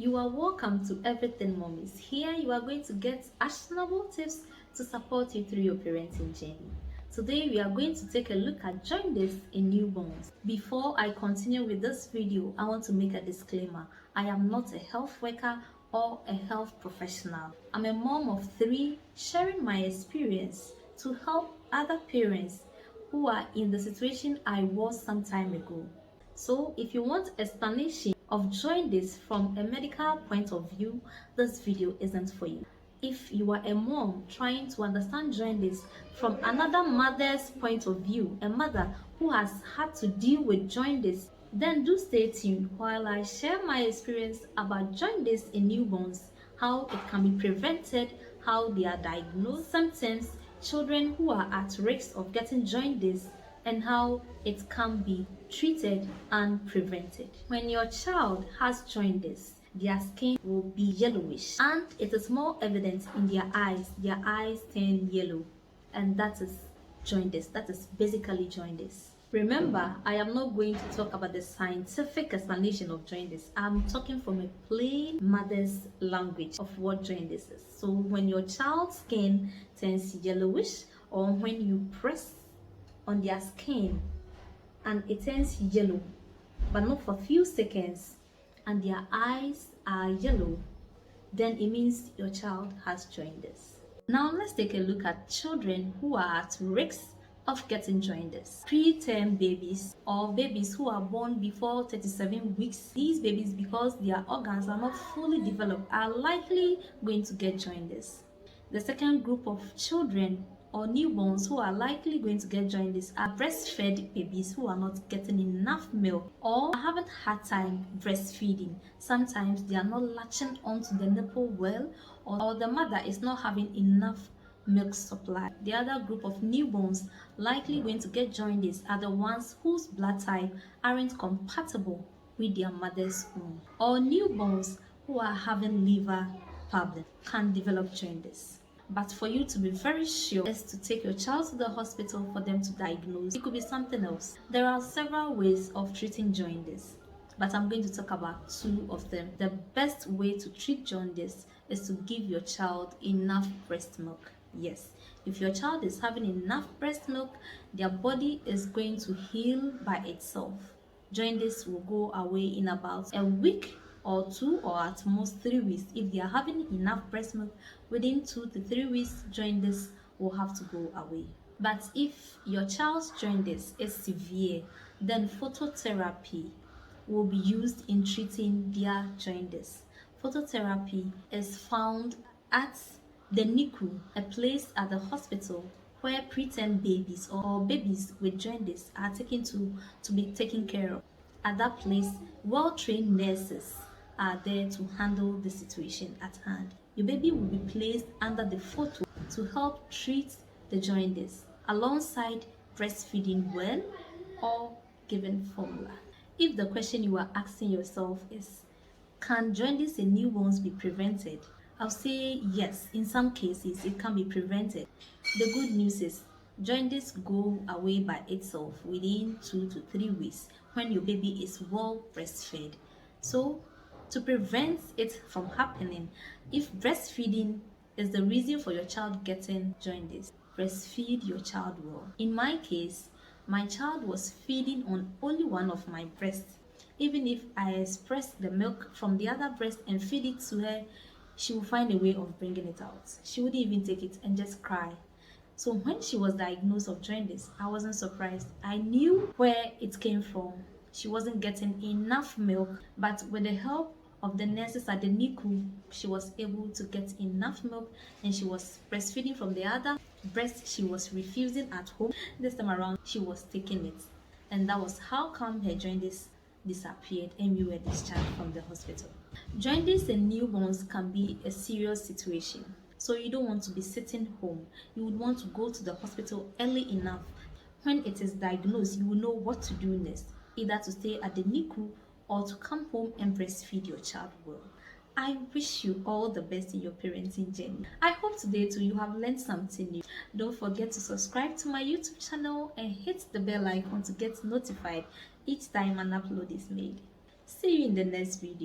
You are welcome to Everything Mommies. Here you are going to get actionable tips to support you through your parenting journey. Today we are going to take a look at jaundice in newborns. Before I continue with this video, I want to make a disclaimer. I am not a health worker or a health professional. I'm a mom of 3 sharing my experience to help other parents who are in the situation I was some time ago. So if you want explanation of jaundice from a medical point of view, this video isn't for you. If you are a mom trying to understand jaundice from another mother's point of view, a mother who has had to deal with jaundice, then do stay tuned while I share my experience about jaundice in newborns, how it can be prevented, how they are diagnosed, symptoms, children who are at risk of getting jaundice, and how it can be treated and prevented. When your child has jaundice, their skin will be yellowish and it is more evident in their eyes. Their eyes turn yellow, and that is jaundice. That is basically jaundice. Remember, I am not going to talk about the scientific explanation of jaundice. I'm talking from a plain mother's language of what jaundice is. So when your child's skin turns yellowish, or when you press on their skin and it turns yellow, but not for a few seconds, and their eyes are yellow, then it means your child has jaundice. Now let's take a look at children who are at risk of getting jaundice. Preterm babies or babies who are born before 37 weeks. These babies, because their organs are not fully developed, are likely going to get jaundice. The second group of children or newborns who are likely going to get jaundice are breastfed babies who are not getting enough milk or haven't had time breastfeeding. Sometimes they are not latching onto the nipple well, or the mother is not having enough milk supply. The other group of newborns likely going to get jaundice are the ones whose blood type aren't compatible with their mother's womb, or newborns who are having liver problem can develop jaundice. But for you to be very sure is to take your child to the hospital for them to diagnose. It could be something else. There are several ways of treating jaundice, but I'm going to talk about 2 of them. The best way to treat jaundice is to give your child enough breast milk. Yes, if your child is having enough breast milk, their body is going to heal by itself. Jaundice will go away in about a week or 2, or at most 3 weeks. If they are having enough breast milk, within 2 to 3 weeks, jaundice will have to go away. But if your child's jaundice is severe, then phototherapy will be used in treating their jaundice. Phototherapy is found at the NICU, a place at the hospital where preterm babies or babies with jaundice are taken to be taken care of. At that place, well-trained nurses are there to handle the situation at hand. Your baby will be placed under the photo to help treat the jaundice alongside breastfeeding well or given formula. If the question you are asking yourself is, can jaundice in newborns be prevented? I'll say yes, in some cases it can be prevented. The good news is jaundice go away by itself within 2 to 3 weeks when your baby is well breastfed. So to prevent it from happening, if breastfeeding is the reason for your child getting jaundice, breastfeed your child well. In my case, my child was feeding on only one of my breasts. Even if I express the milk from the other breast and feed it to her, she will find a way of bringing it out. She wouldn't even take it and just cry. So when she was diagnosed of jaundice, I wasn't surprised. I knew where it came from. She wasn't getting enough milk, but with the help of the nurses at the NICU, she was able to get enough milk, and she was breastfeeding from the other breast she was refusing at home. This time around, she was taking it, and that was how come her jaundice disappeared and we were discharged from the hospital. Jaundice in newborns can be a serious situation, so you don't want to be sitting home. You would want to go to the hospital early enough. When it is diagnosed, you will know what to do next, either to stay at the NICU or to come home and breastfeed your child well. I wish you all the best in your parenting journey. I hope today too you have learned something new. Don't forget to subscribe to my YouTube channel and hit the bell icon to get notified each time an upload is made. See you in the next video.